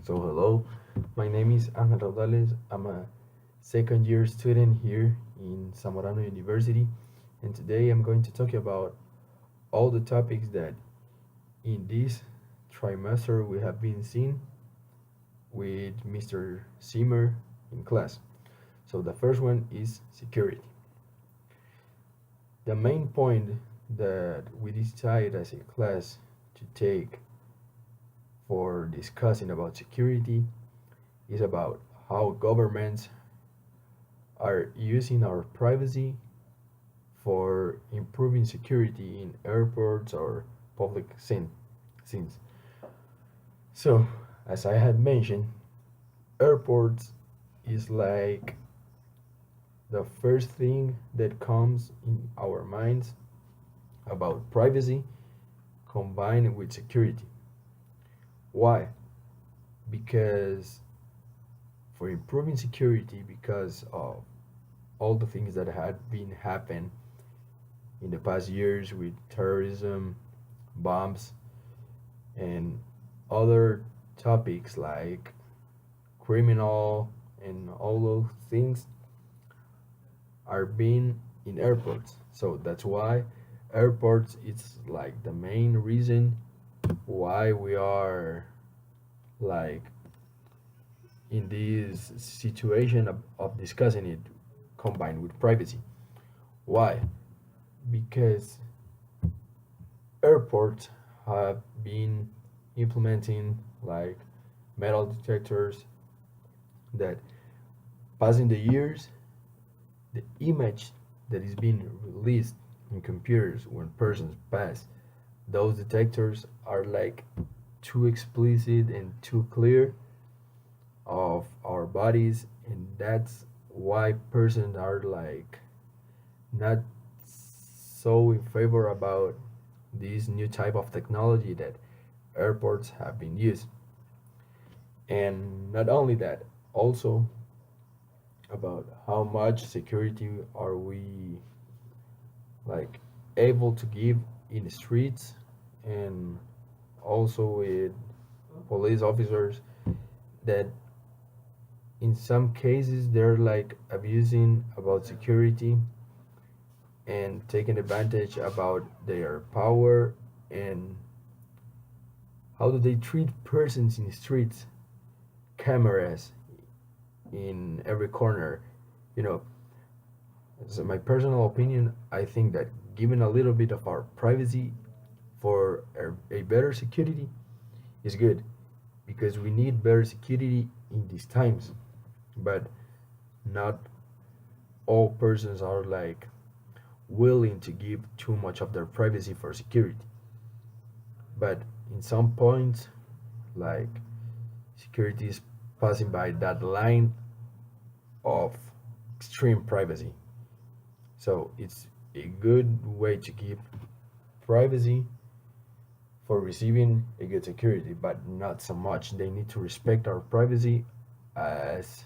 So hello, my name is Raudales. I'm a second year student here in Zamorano University, and today I'm going to talk about all the topics that in this trimester we have been seeing with Mr. Zimmer in class. So the first one is security. The main point that we decided as a class to take for discussing about security is about how governments are using our privacy for improving security in airports or public scenes. So, as I had mentioned, airports is like the first thing that comes in our minds about privacy combined with security. Why? Because for improving security, because of all the things that had been happening in the past years with terrorism, bombs, and other topics like criminal and all those things are being in airports. So that's why airports it's like the main reason why we are like in this situation of discussing it combined with privacy. Why? Because airports have been implementing like metal detectors that passing the years the image that is being released in computers when persons pass those detectors are like too explicit and too clear of our bodies, and that's why persons are like not so in favor about this new type of technology that airports have been used. And not only that, also about how much security are we like able to give in the streets and also with police officers that in some cases they're like abusing about security and taking advantage about their power and how do they treat persons in the streets, cameras in every corner, you know. So my personal opinion, I think that giving a little bit of our privacy for a better security is good because we need better security in these times, but not all persons are like willing to give too much of their privacy for security. But in some points, like security is passing by that line of extreme privacy. So it's a good way to give privacy for receiving a good security, but not so much. They need to respect our privacy as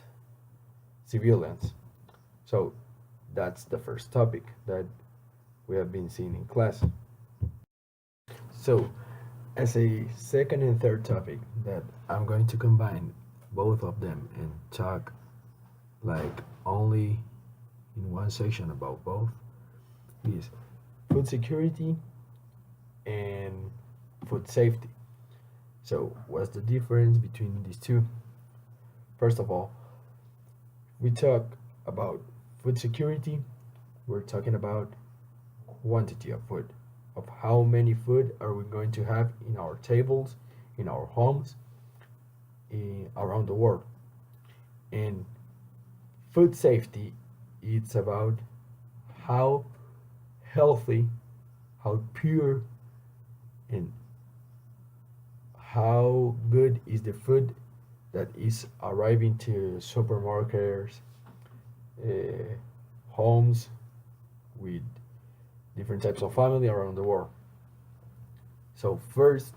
civilians. So that's the first topic that we have been seeing in class. So, as a second and third topic that I'm going to combine both of them and talk like only in one section about both is food security and food safety. So, what's the difference between these two? First of all, we talk about food security, we're talking about quantity of food, of how many food are we going to have in our tables, in our homes, around the world. And food safety, it's about how healthy, how pure, and how good is the food that is arriving to supermarkets, uh, homes with different types of family around the world. So first,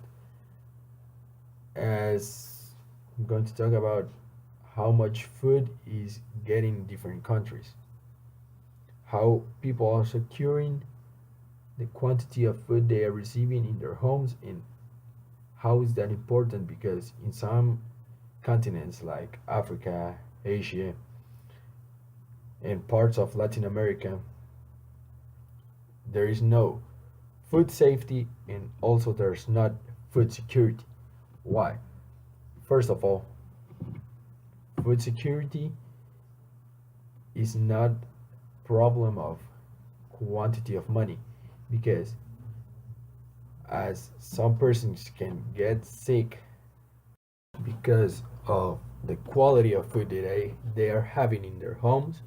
as I'm going to talk about how much food is getting in different countries, how people are securing the quantity of food they are receiving in their homes, and how is that important because in some continents like Africa, Asia, and parts of Latin America, there is no food safety and also there's not food security. Why? First of all, food security is not problem of quantity of money because as some persons can get sick because of the quality of food that they are having in their homes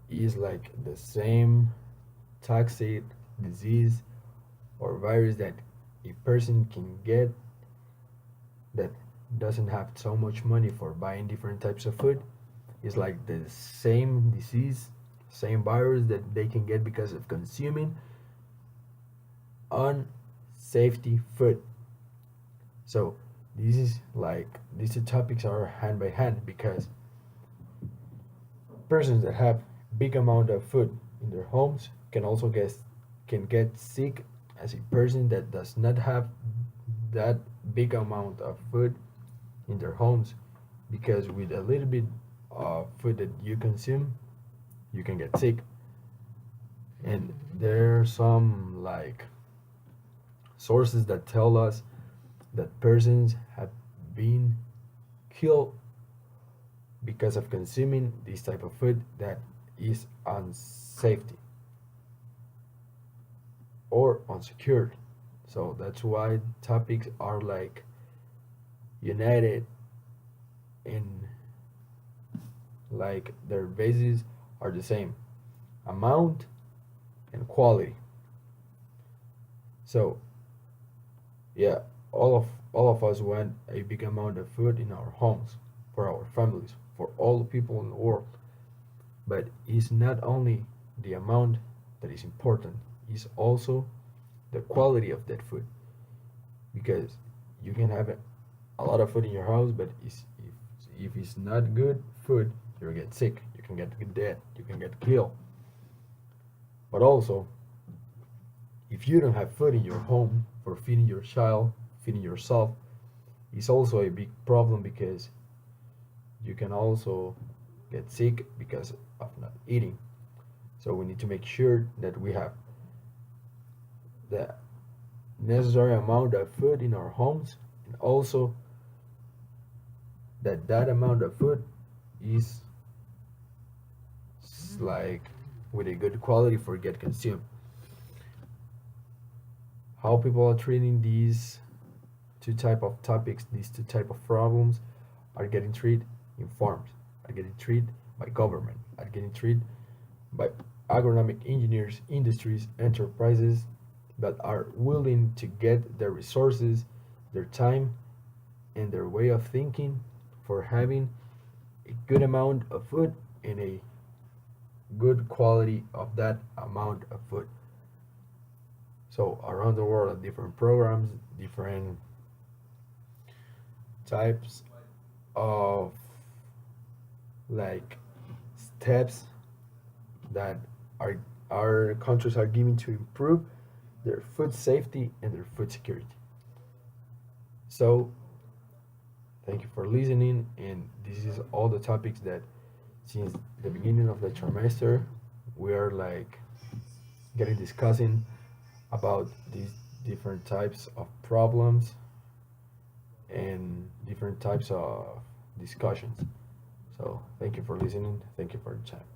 is like the same toxic disease or virus that a person can get that doesn't have so much money for buying different types of food is like the same disease, same virus that they can get because of consuming unsafety food. So this is like these two topics are hand by hand because persons that have big amount of food in their homes can get sick as a person that does not have that big amount of food in their homes because with a little bit of food that you consume you can get sick. And there are some like sources that tell us that persons have been killed because of consuming this type of food that is unsafety or unsecured. So that's why topics are like united in like their bases are the same amount and quality. So yeah, all of us want a big amount of food in our homes for our families, for all the people in the world. But it's not only the amount that is important, it's also the quality of that food. Because you can have a lot of food in your house, but if it's not good food, you'll get sick, you can get dead, you can get killed. But also, if you don't have food in your home for feeding your child, feeding yourself, it's also a big problem because you can also get sick because of not eating. So we need to make sure that we have the necessary amount of food in our homes and also that amount of food is like with a good quality for get consumed. How people are treating these two type of topics, these two type of problems are getting treated in farms, are getting treated by government, are getting treated by agronomic engineers, industries, enterprises that are willing to get their resources, their time, and their way of thinking for having a good amount of food and a good quality of that amount of food. So around the world, different programs, different types of like steps that our our countries are giving to improve their food safety and their food security. So thank you for listening, and this is all the topics that since the beginning of the trimester we are like getting discussing about these different types of problems and different types of discussions. So thank you for listening. Thank you for your time.